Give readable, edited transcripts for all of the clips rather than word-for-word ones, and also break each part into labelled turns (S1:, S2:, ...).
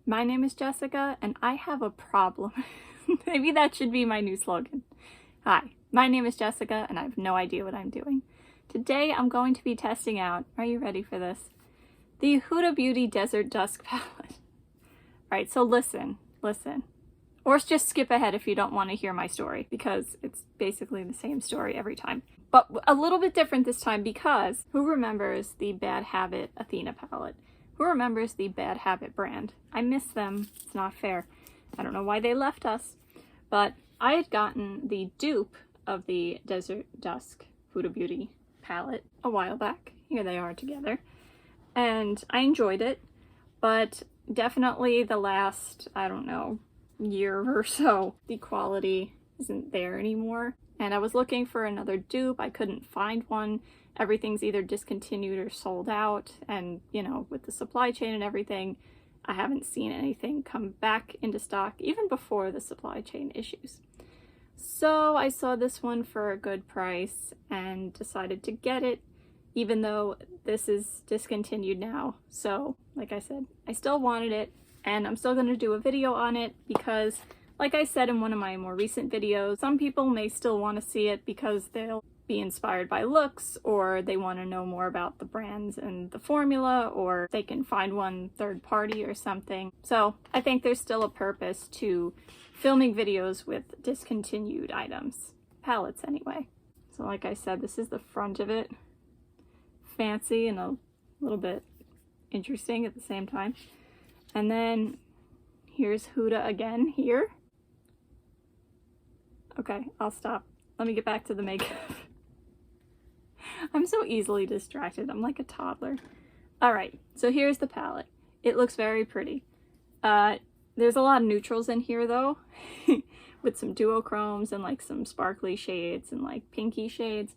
S1: My name is Jessica and I have a problem. Maybe that should be my new slogan. Hi, my name is Jessica and I have no idea what I'm doing. Today I'm going to be testing out, are you ready for this? The Huda Beauty Desert Dusk palette. Alright, so listen. Or just skip ahead if you don't want to hear my story, because it's basically the same story every time. But a little bit different this time, because who remembers the Bad Habit Athena palette? Who remembers the Bad Habit brand? I miss them. It's not fair. I don't know why they left us. But I had gotten the dupe of the Desert Dusk Huda Beauty palette a while back. Here they are together. And I enjoyed it, but definitely the last, I don't know, year or so, the quality isn't there anymore. And I was looking for another dupe. I couldn't find one. Everything's either discontinued or sold out. And, you know, with the supply chain and everything, I haven't seen anything come back into stock, even before the supply chain issues. So I saw this one for a good price and decided to get it, even though this is discontinued now. So, like I said, I still wanted it, and I'm still going to do a video on it because, like I said in one of my more recent videos, some people may still want to see it because they'll be inspired by looks, or they want to know more about the brands and the formula, or they can find one third party or something. So I think there's still a purpose to filming videos with discontinued items. Palettes anyway. So like I said, this is the front of it. Fancy and a little bit interesting at the same time. And then here's Huda again here. Okay, I'll stop. Let me get back to the makeup. I'm so easily distracted. I'm like a toddler. Alright, so here's the palette. It looks very pretty. There's a lot of neutrals in here though, with some duochromes and like some sparkly shades and like pinky shades.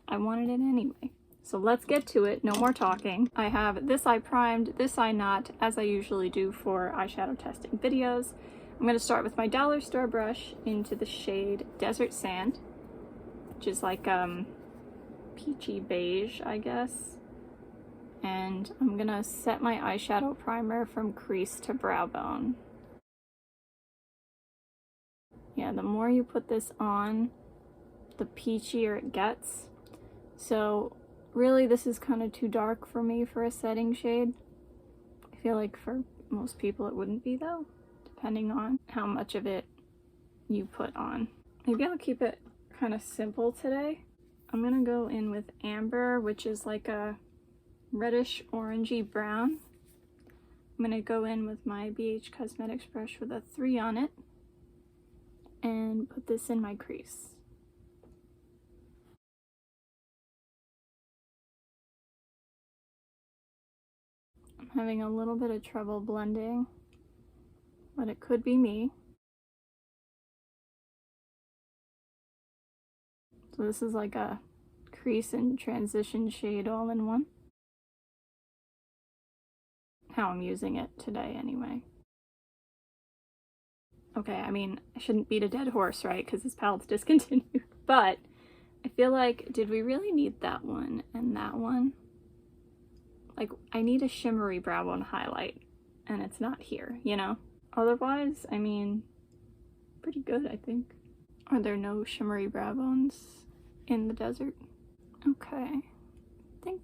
S1: I wanted it anyway. So let's get to it, no more talking. I have this eye primed, this eye not, as I usually do for eyeshadow testing videos. I'm going to start with my dollar store brush into the shade Desert Sand, which is like peachy beige, I guess. And I'm going to set my eyeshadow primer from crease to brow bone. Yeah, the more you put this on, the peachier it gets. So really, this is kind of too dark for me for a setting shade. I feel like for most people it wouldn't be though, depending on how much of it you put on. Maybe I'll keep it kind of simple today. I'm gonna go in with Amber, which is like a reddish orangey brown. I'm gonna go in with my BH Cosmetics brush with a 3 on it and put this in my crease. I'm having a little bit of trouble blending, but it could be me. So this is like a crease and transition shade all in one. How I'm using it today anyway. Okay, I mean, I shouldn't beat a dead horse, right? Because this palette's discontinued. But I feel like, did we really need that one and that one? Like, I need a shimmery brow bone highlight, and it's not here, you know? Otherwise, I mean, pretty good, I think. Are there no shimmery brow bones in the desert? Okay, I think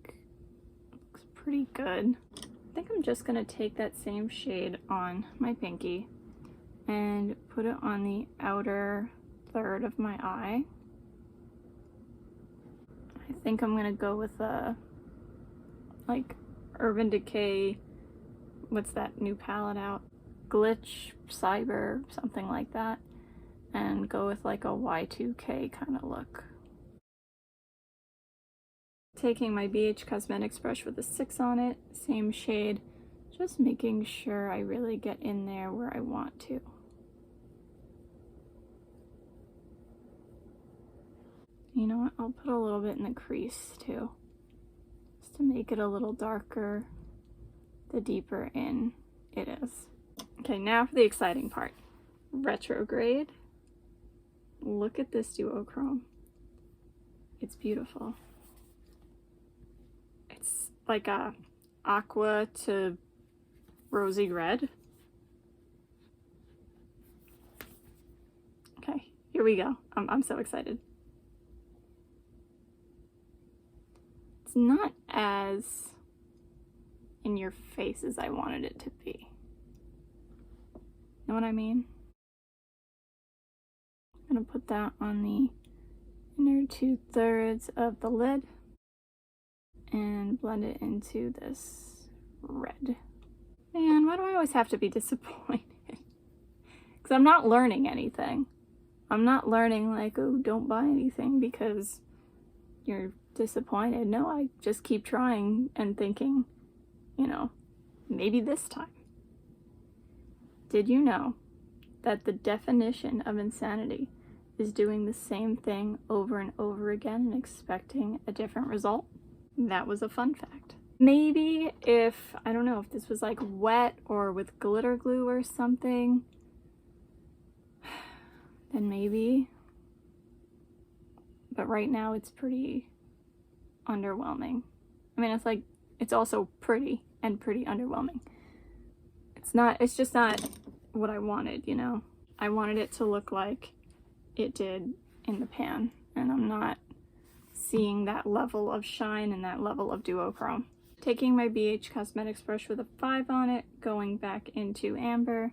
S1: it looks pretty good. I think I'm just gonna take that same shade on my pinky and put it on the outer third of my eye. I think I'm gonna go with a, like, Urban Decay, what's that new palette out? Glitch, Cyber, something like that. And go with like a Y2K kind of look. Taking my BH Cosmetics brush with a 6 on it, same shade, just making sure I really get in there where I want to. You know what, I'll put a little bit in the crease too, just to make it a little darker the deeper in it is. Okay, now for the exciting part. Retrograde. Look at this duochrome. It's beautiful. It's like a aqua to rosy red. Here we go. I'm so excited. It's not as in your face as I wanted it to be. Know what I mean? I'm gonna put that on the inner 2/3 of the lid and blend it into this red. Man, why do I always have to be disappointed? Because I'm not learning anything. I'm not learning like, oh, don't buy anything because you're disappointed. No, I just keep trying and thinking, you know, maybe this time. Did you know that the definition of insanity is doing the same thing over and over again and expecting a different result? That was a fun fact. Maybe if, I don't know, if this was like wet or with glitter glue or something, then maybe. But right now it's pretty underwhelming. I mean, it's like, it's also pretty and pretty underwhelming. It's just not what I wanted, you know? I wanted it to look like it did in the pan, and I'm not seeing that level of shine and that level of duochrome. Taking my BH Cosmetics brush with a 5 on it, going back into amber,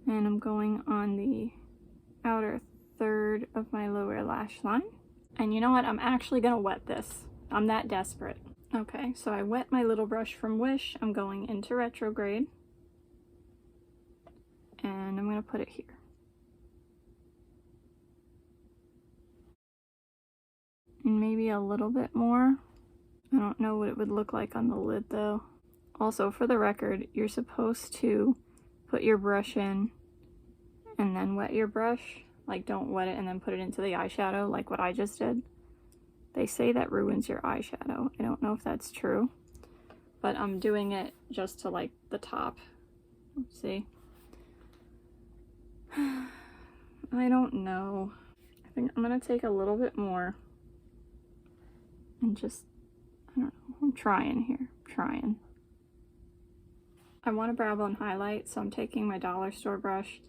S1: and I'm going on the outer third of my lower lash line. And you know what? I'm actually gonna wet this. I'm that desperate. Okay, so I wet my little brush from Wish. I'm going into retrograde. And I'm gonna put it here. And maybe a little bit more. I don't know what it would look like on the lid though. Also, for the record, you're supposed to put your brush in and then wet your brush. Like, don't wet it and then put it into the eyeshadow like what I just did. They say that ruins your eyeshadow. I don't know if that's true, but I'm doing it just to like the top. Let's see. I don't know. I think I'm gonna take a little bit more and just, I don't know, I'm trying here, trying. I want a brow bone highlight, so I'm taking my dollar store brush.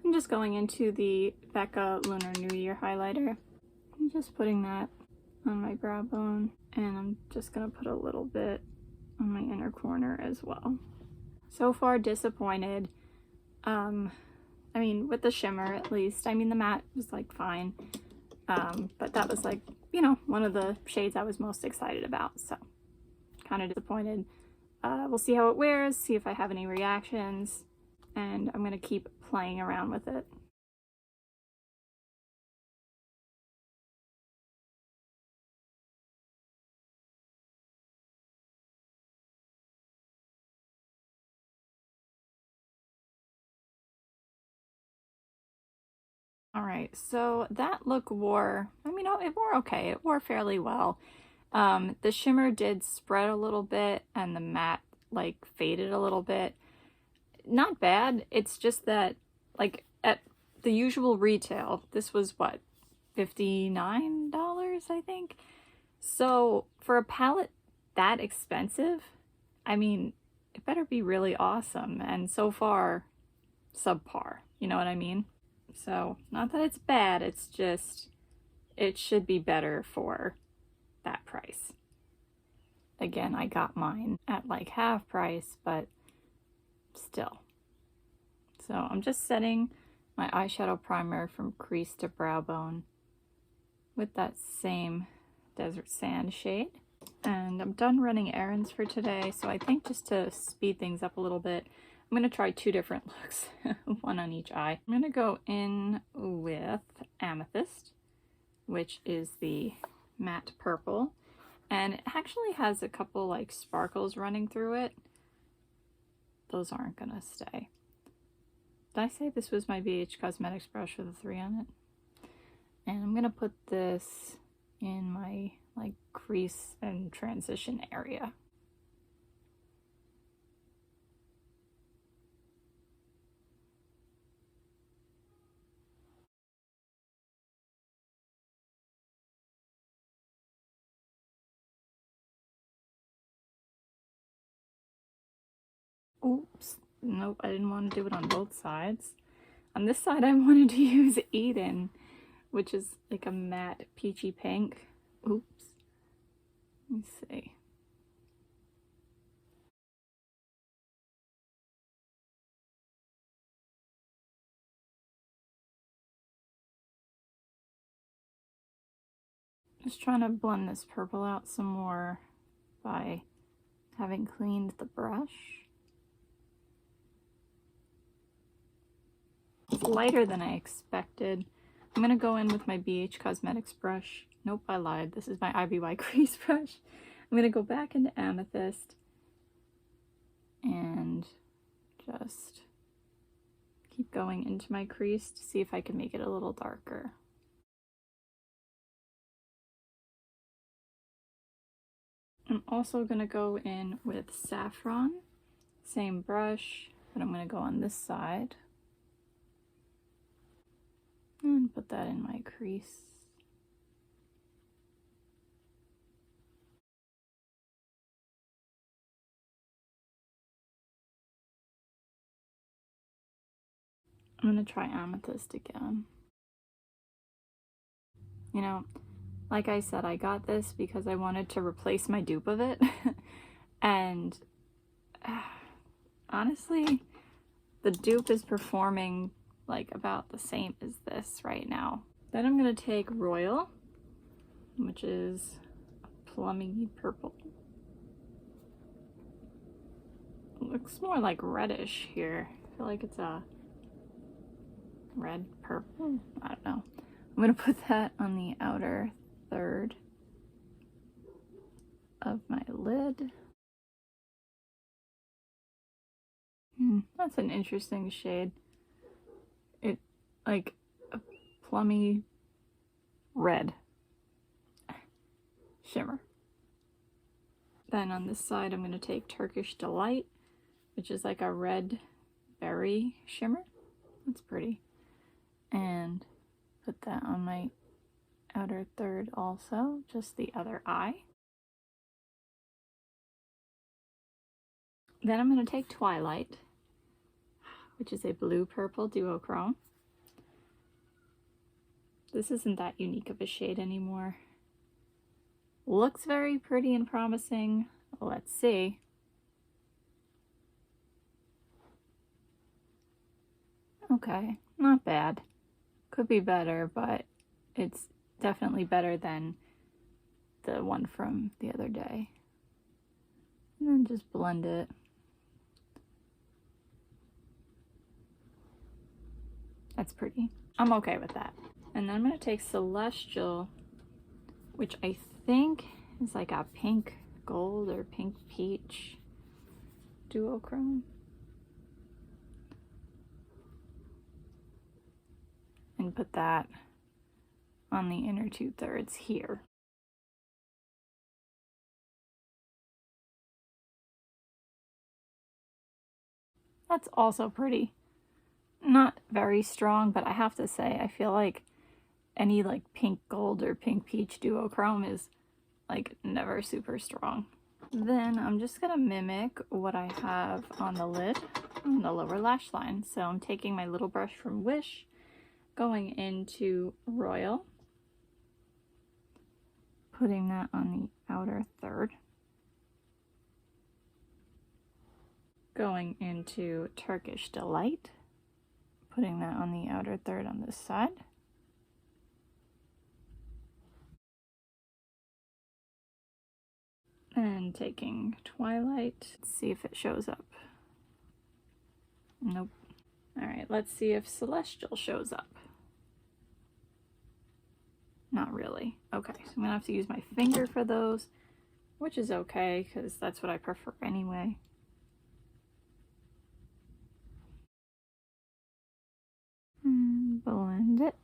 S1: I'm just going into the Becca Lunar New Year highlighter. I'm just putting that on my brow bone, and I'm just gonna put a little bit on my inner corner as well. So far, disappointed. I mean, with the shimmer at least. I mean, the matte was like fine, but that was like, you know, one of the shades I was most excited about, so kind of disappointed. We'll see how it wears, see if I have any reactions, and I'm gonna keep playing around with it. All right, so that look wore, I mean, it wore okay. It wore fairly well. The shimmer did spread a little bit and the matte like faded a little bit. Not bad. It's just that like at the usual retail, this was what, $59, I think. So for a palette that expensive, I mean, it better be really awesome. And so far, subpar. You know what I mean? So, not that it's bad, it's just, it should be better for that price. Again, I got mine at like half price, but still. So, I'm just setting my eyeshadow primer from crease to brow bone with that same Desert Sand shade. And I'm done running errands for today, so I think just to speed things up a little bit, I'm going to try 2 different looks, one on each eye. I'm going to go in with Amethyst, which is the matte purple, and it actually has a couple like sparkles running through it. Those aren't going to stay. Did I say this was my BH Cosmetics brush with a 3 on it? And I'm going to put this in my like crease and transition area. Oops, nope, I didn't want to do it on both sides. On this side I wanted to use Eden, which is like a matte peachy pink. Oops. Let me see. Just trying to blend this purple out some more by having cleaned the brush. It's lighter than I expected. I'm gonna go in with my BH Cosmetics brush. Nope, I lied. This is my IBY crease brush. I'm gonna go back into Amethyst and just keep going into my crease to see if I can make it a little darker. I'm also gonna go in with Saffron, same brush, but I'm gonna go on this side and put that in my crease. I'm gonna try Amethyst again. You know, like I said, I got this because I wanted to replace my dupe of it. And honestly, the dupe is performing like about the same as this right now. Then I'm gonna take Royal, which is a plummy purple. It looks more like reddish here. I feel like it's a red purple. I don't know. I'm gonna put that on the outer third of my lid. That's an interesting shade. It like a plummy red shimmer. Then on this side I'm gonna take Turkish Delight, which is like a red berry shimmer. That's pretty. And put that on my outer third also, just the other eye. Then I'm going to take Twilight, which is a blue-purple duochrome. This isn't that unique of a shade anymore. Looks very pretty and promising. Let's see. Okay, not bad. Could be better, but it's definitely better than the one from the other day. And then just blend it. That's pretty. I'm okay with that. And then I'm going to take Celestial, which I think is like a pink gold or pink peach duochrome. And put that on the inner 2/3 here. That's also pretty. Not very strong, but I have to say, I feel like any like pink gold or pink peach duochrome is like never super strong. Then I'm just gonna mimic what I have on the lid, on the lower lash line. So I'm taking my little brush from Wish, going into Royal, putting that on the outer third, going into Turkish Delight, putting that on the outer third on this side, and taking Twilight. Let's see if it shows up. Nope. Alright, let's see if Celestial shows up. Not really. Okay, so I'm gonna have to use my finger for those, which is okay because that's what I prefer anyway. And blend it.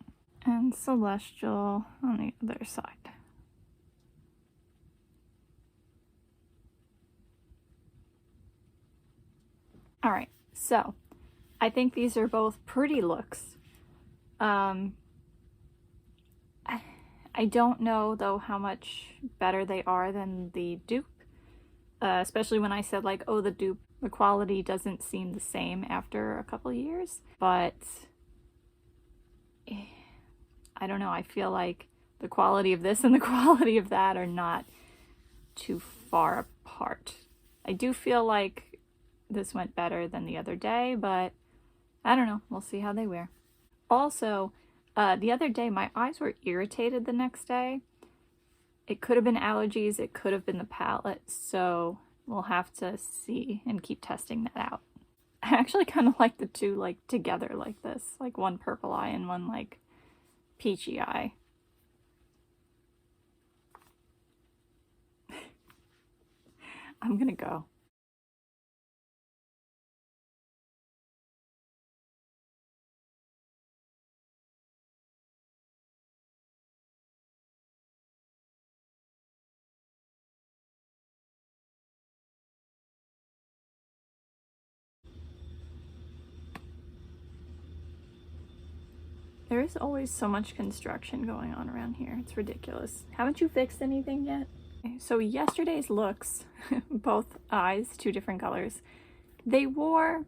S1: And Celestial on the other side. Alright, so I think these are both pretty looks. I don't know though how much better they are than the dupe, especially when I said like, oh, the dupe, the quality doesn't seem the same after a couple years, but I don't know, I feel like the quality of this and the quality of that are not too far apart. I do feel like this went better than the other day, but I don't know. We'll see how they wear. Also, the other day my eyes were irritated the next day. It could have been allergies, it could have been the palette, so we'll have to see and keep testing that out. I actually kind of like the two like together like this, like one purple eye and one like peachy eye. I'm gonna go. There is always so much construction going on around here. It's ridiculous. Haven't you fixed anything yet? Okay, so yesterday's looks, both eyes, two different colors, they wore...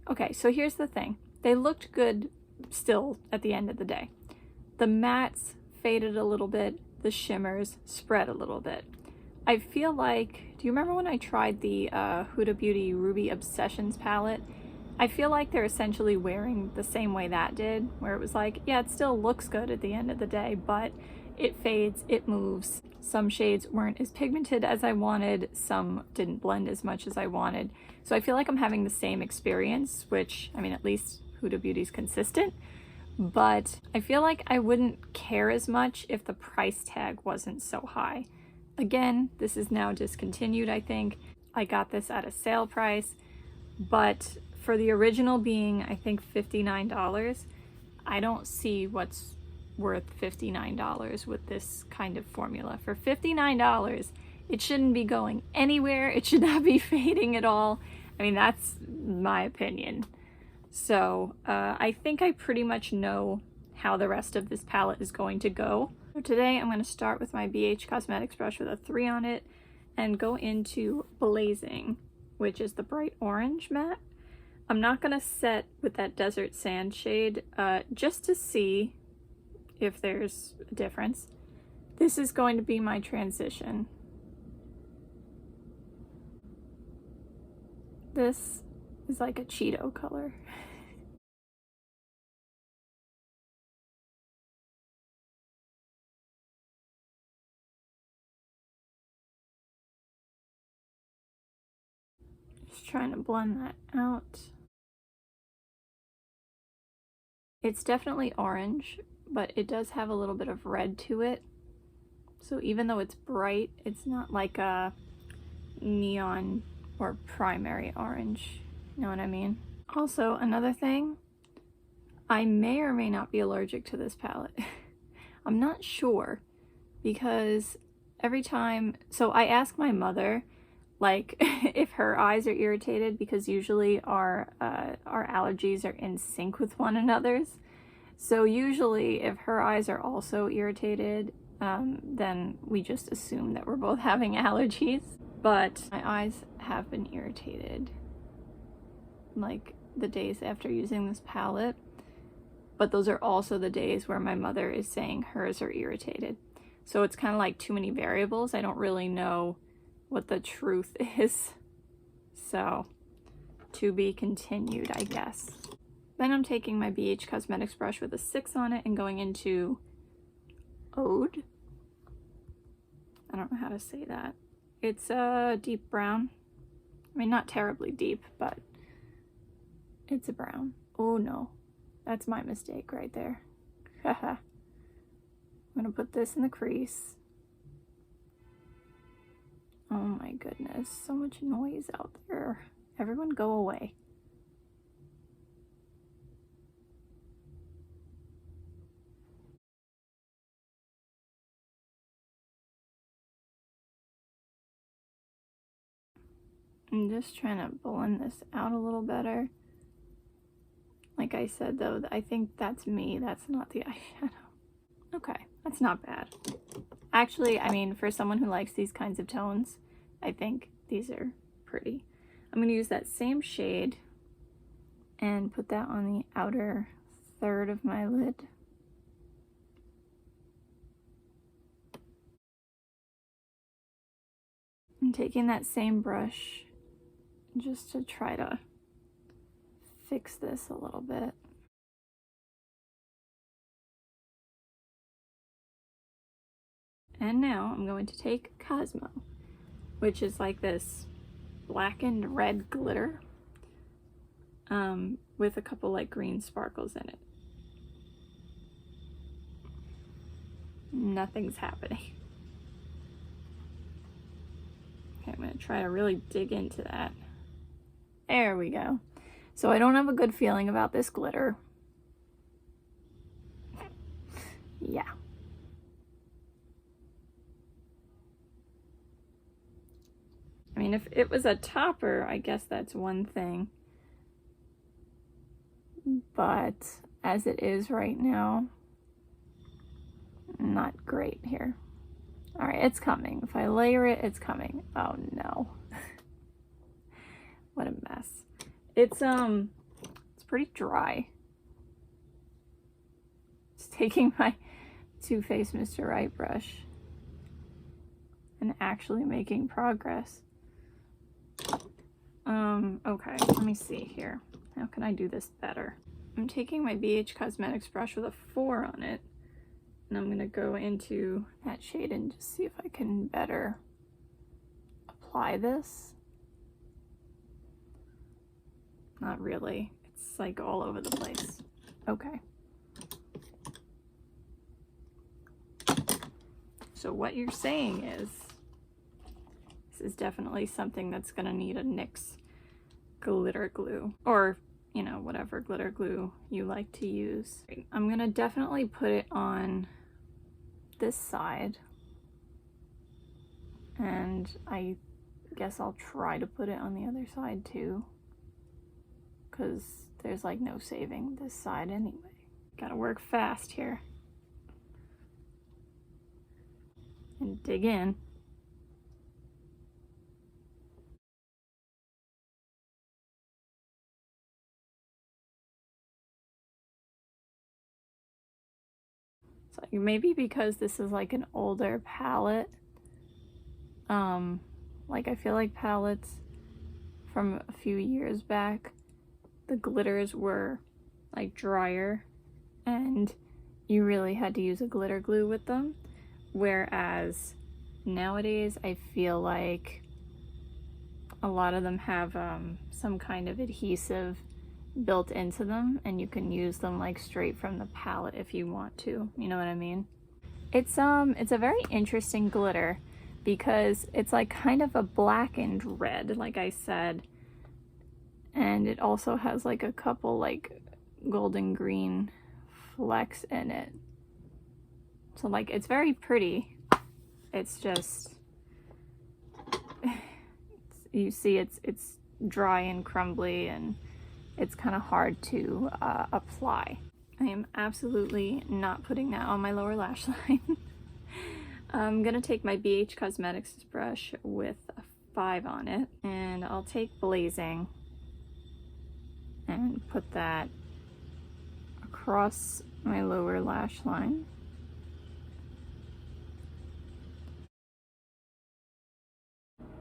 S1: Okay, so here's the thing. They looked good still at the end of the day. The mattes faded a little bit. The shimmers spread a little bit. I feel like... Do you remember when I tried the Huda Beauty Ruby Obsessions palette? I feel like they're essentially wearing the same way that did, where it was like, yeah, it still looks good at the end of the day, but it fades, it moves. Some shades weren't as pigmented as I wanted, some didn't blend as much as I wanted. So I feel like I'm having the same experience, which, I mean, at least Huda Beauty's consistent, but I feel like I wouldn't care as much if the price tag wasn't so high. Again, this is now discontinued, I think. I got this at a sale price, but for the original being, I think, $59, I don't see what's worth $59 with this kind of formula. For $59, it shouldn't be going anywhere. It should not be fading at all. I mean, that's my opinion. So I think I pretty much know how the rest of this palette is going to go. So today I'm going to start with my BH Cosmetics brush with a 3 on it and go into Blazing, which is the bright orange matte. I'm not going to set with that Desert Sand shade just to see if there's a difference. This is going to be my transition. This is like a Cheeto color. Just trying to blend that out. It's definitely orange, but it does have a little bit of red to it. So even though it's bright, it's not like a neon or primary orange. You know what I mean? Also, another thing, I may or may not be allergic to this palette. I'm not sure, because every time... So I ask my mother, like, if her eyes are irritated, because usually our allergies are in sync with one another's. So usually if her eyes are also irritated, then we just assume that we're both having allergies. But my eyes have been irritated, like, the days after using this palette. But those are also the days where my mother is saying hers are irritated. So it's kind of like too many variables. I don't really know what the truth is. So, to be continued, I guess. Then I'm taking my BH Cosmetics brush with a 6 on it and going into Ode. I don't know how to say that. It's a deep brown. I mean, not terribly deep, but it's a brown. Oh no, that's my mistake right there. Haha. I'm gonna put this in the crease. Oh my goodness, so much noise out there. Everyone go away. I'm just trying to blend this out a little better. Like I said though, I think that's me, that's not the eyeshadow. Okay, that's not bad. Actually, I mean, for someone who likes these kinds of tones, I think these are pretty. I'm going to use that same shade and put that on the outer third of my lid. I'm taking that same brush just to try to fix this a little bit. And now I'm going to take Cosmo, which is like this blackened red glitter with a couple like green sparkles in it. Nothing's happening. Okay, I'm going to try to really dig into that. There we go. So I don't have a good feeling about this glitter. Yeah. I mean, if it was a topper, I guess that's one thing. But as it is right now, not great here. All right, it's coming. If I layer it, it's coming. Oh no. What a mess. It's pretty dry. Just taking my Too Faced Mr. Right brush and actually making progress. Okay, let me see here. How can I do this better? I'm taking my BH Cosmetics brush with a 4 on it, and I'm gonna go into that shade and just see if I can better apply this. Not really. It's like all over the place. Okay. So what you're saying is, this is definitely something that's gonna need a NYX glitter glue, or you know, whatever glitter glue you like to use. I'm gonna definitely put it on this side, and I guess I'll try to put it on the other side too, because there's like no saving this side anyway. Gotta work fast here and dig in. So maybe because this is like an older palette, like I feel like palettes from a few years back, the glitters were like drier and you really had to use a glitter glue with them, whereas nowadays I feel like a lot of them have some kind of adhesive built into them, and you can use them like straight from the palette if you want to, you know what I mean? It's a very interesting glitter because it's like kind of a blackened red, like I said, and it also has like a couple like golden green flecks in it. So like it's very pretty. It's just you see it's dry and crumbly, and it's kind of hard to apply. I am absolutely not putting that on my lower lash line. I'm gonna take my BH Cosmetics brush with a 5 on it, and I'll take Blazing and put that across my lower lash line.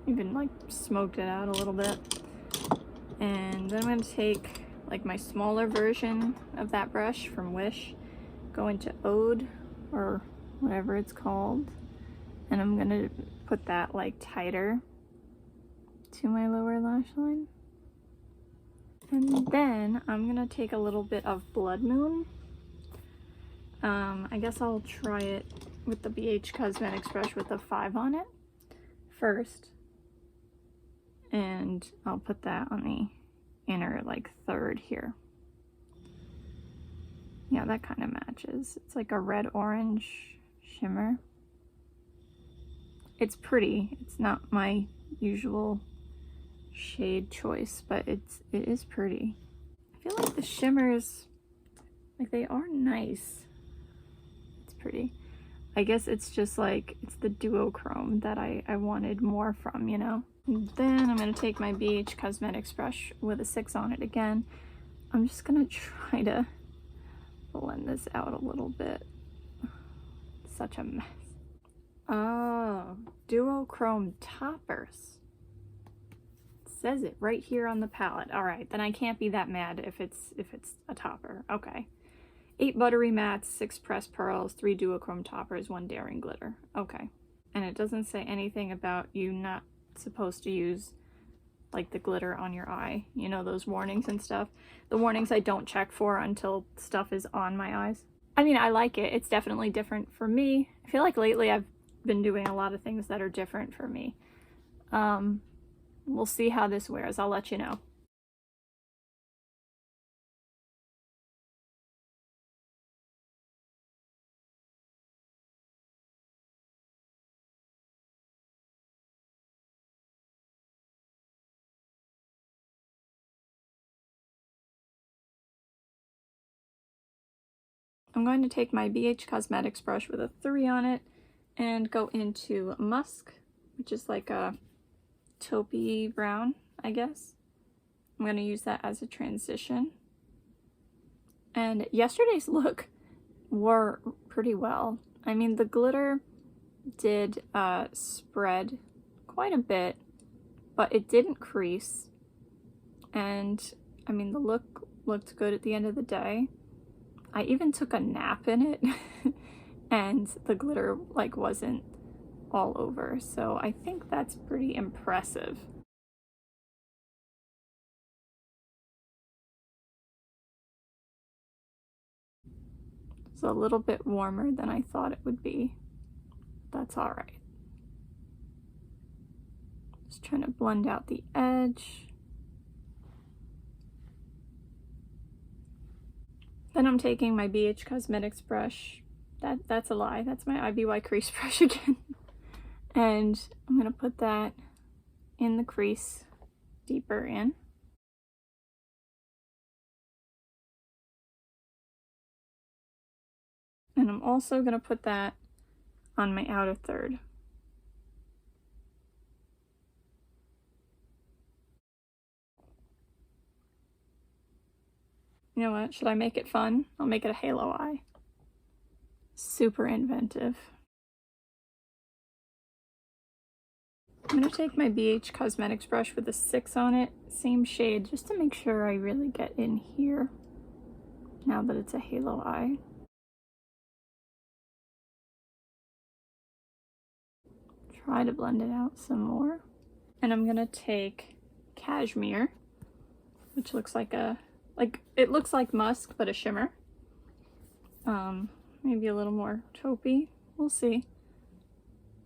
S1: Even like smoked it out a little bit. And then I'm going to take like my smaller version of that brush from Wish, go into Ode or whatever it's called, and I'm going to put that like tighter to my lower lash line. And then I'm going to take a little bit of Blood Moon. I guess I'll try it with the BH Cosmetics brush with a 5 on it first. And I'll put that on the inner like third here. Yeah, that kind of matches. It's like a red-orange shimmer. It's pretty. It's not my usual shade choice, but it is pretty. I feel like the shimmers, like they are nice. It's pretty. I guess it's just like, it's the duochrome that I wanted more from, you know? And then I'm going to take my BH Cosmetics brush with a 6 on it again. I'm just going to try to blend this out a little bit. Such a mess. Oh, duochrome toppers. It says it right here on the palette. All right, then I can't be that mad if it's a topper. Okay. 8 buttery mattes, 6 pressed pearls, 3 duochrome toppers, 1 daring glitter. Okay. And it doesn't say anything about you not supposed to use like the glitter on your eye. You know, those warnings and stuff. The warnings I don't check for until stuff is on my eyes. I mean, I like it. It's definitely different for me. I feel like lately I've been doing a lot of things that are different for me. We'll see how this wears. I'll let you know. I'm going to take my BH Cosmetics brush with a 3 on it and go into Musk, which is like a taupey brown, I guess. I'm going to use that as a transition. And yesterday's look wore pretty well. I mean, the glitter did spread quite a bit, but it didn't crease. And I mean, the look looked good at the end of the day. I even took a nap in it and the glitter like wasn't all over. So I think that's pretty impressive. It's a little bit warmer than I thought it would be. That's all right. Just trying to blend out the edge. Then I'm taking my BH Cosmetics brush. That's a lie. That's my IBY crease brush again. And I'm going to put that in the crease, deeper in. And I'm also going to put that on my outer third. You know what? Should I make it fun? I'll make it a halo eye. Super inventive. I'm going to take my BH Cosmetics brush with a 6 on it, same shade, just to make sure I really get in here now that it's a halo eye. Try to blend it out some more. And I'm going to take Cashmere, which looks like it looks like musk, but a shimmer. Maybe a little more taupey. We'll see.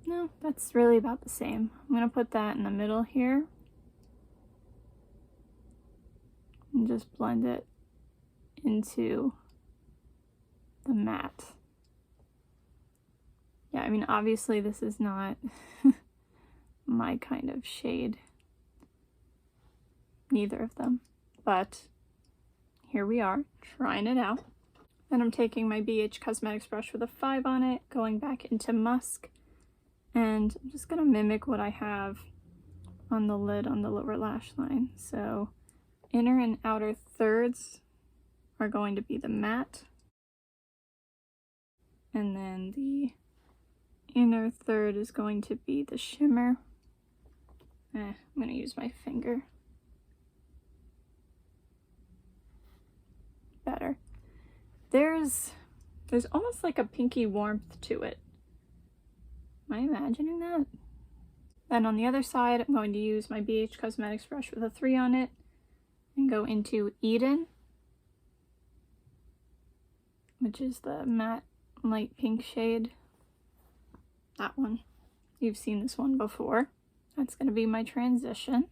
S1: No, that's really about the same. I'm going to put that in the middle here. And just blend it into the matte. Yeah, I mean, obviously this is not my kind of shade. Neither of them. But here we are, trying it out. Then I'm taking my BH Cosmetics brush with a 5 on it, going back into Musk. And I'm just going to mimic what I have on the lid on the lower lash line. So inner and outer thirds are going to be the matte. And then the inner third is going to be the shimmer. I'm going to use my finger. Better. There's almost like a pinky warmth to it. Am I imagining that? Then on the other side, I'm going to use my BH Cosmetics brush with a 3 on it and go into Eden, which is the matte light pink shade. That one. You've seen this one before. That's going to be my transition.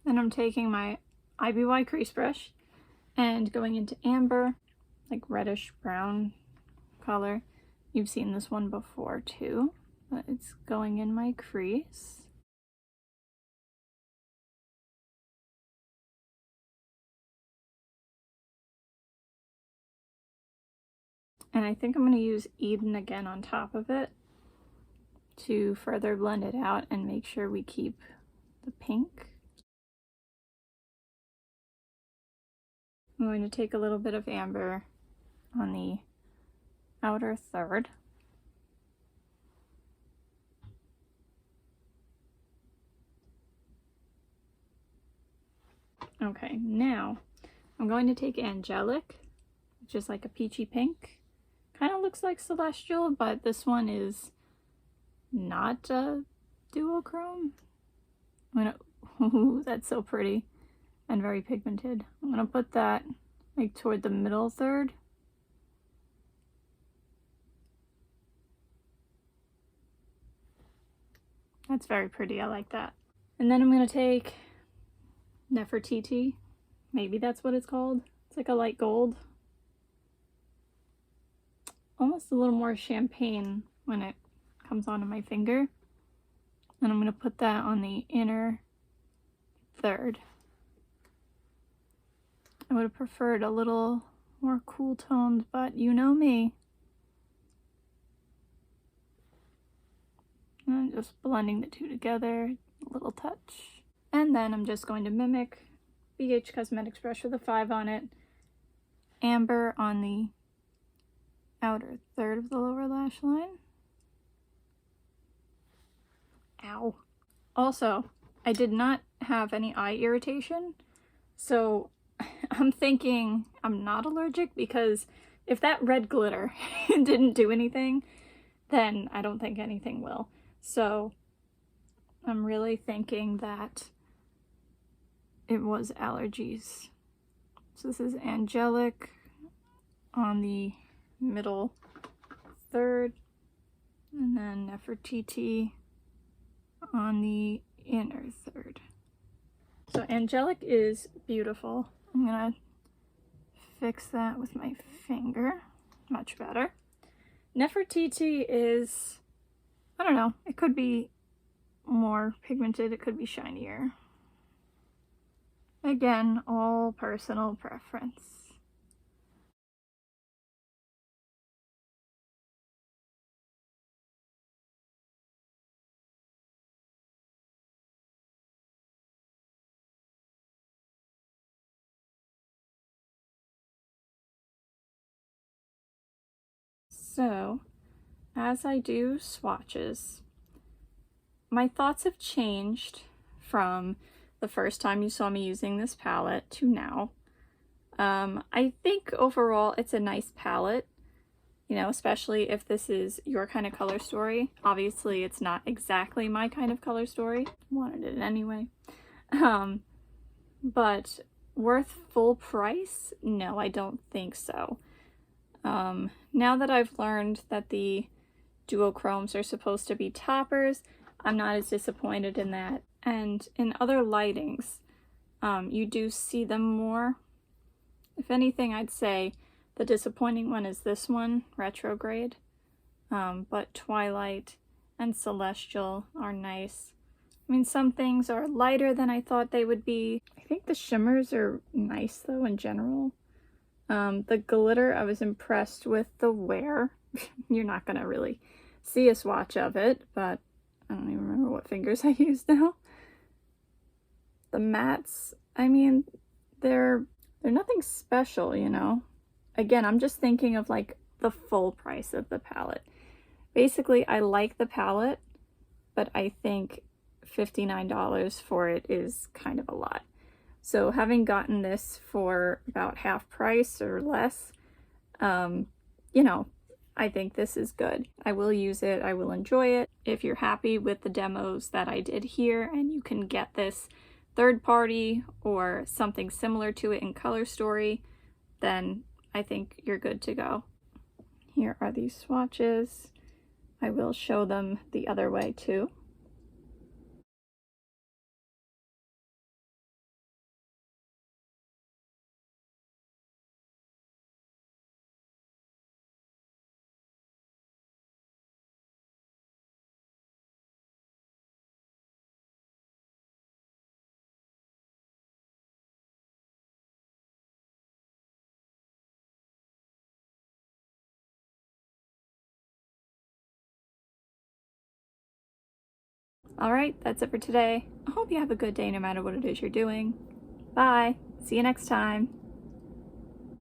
S1: Then I'm taking my IBY crease brush and going into Amber, like reddish brown color. You've seen this one before too, but it's going in my crease. And I think I'm going to use Eden again on top of it to further blend it out and make sure we keep the pink. I'm going to take a little bit of amber on the outer third. Okay, now I'm going to take Angelic, which is like a peachy pink. Kind of looks like Celestial, but this one is not a duochrome. Ooh, that's so pretty and very pigmented. I'm gonna put that like toward the middle third. That's very pretty, I like that. And then I'm gonna take Nefertiti. Maybe that's what it's called. It's like a light gold. Almost a little more champagne when it comes onto my finger. And I'm going to put that on the inner third. I would have preferred a little more cool toned, but you know me. And I'm just blending the two together, a little touch. And then I'm just going to mimic BH Cosmetics brush with a 5 on it. Amber on the outer third of the lower lash line. Ow. Also, I did not have any eye irritation, so I'm thinking I'm not allergic, because if that red glitter didn't do anything, then I don't think anything will. So I'm really thinking that it was allergies. So this is Angelic on the middle third, and then Nefertiti on the inner third. So Angelic is beautiful. I'm gonna fix that with my finger. Much better. Nefertiti is, I don't know, it could be more pigmented, it could be shinier. Again, all personal preference. So, as I do swatches, my thoughts have changed from the first time you saw me using this palette to now. I think overall it's a nice palette, you know, especially if this is your kind of color story. Obviously it's not exactly my kind of color story. Wanted it anyway. But worth full price? No, I don't think so. Now that I've learned that the duochromes are supposed to be toppers, I'm not as disappointed in that. And in other lightings, you do see them more. If anything, I'd say the disappointing one is this one, Retrograde. But Twilight and Celestial are nice. I mean, some things are lighter than I thought they would be. I think the shimmers are nice though in general. The glitter, I was impressed with the wear. You're not gonna really see a swatch of it, but I don't even remember what fingers I used now. The mattes, I mean, they're nothing special, you know? Again, I'm just thinking of like the full price of the palette. Basically, I like the palette, but I think $59 for it is kind of a lot. So having gotten this for about half price or less, you know, I think this is good. I will use it, I will enjoy it. If you're happy with the demos that I did here and you can get this third party or something similar to it in Color Story, then I think you're good to go. Here are these swatches. I will show them the other way too. Alright, that's it for today. I hope you have a good day no matter what it is you're doing. Bye! See you next time!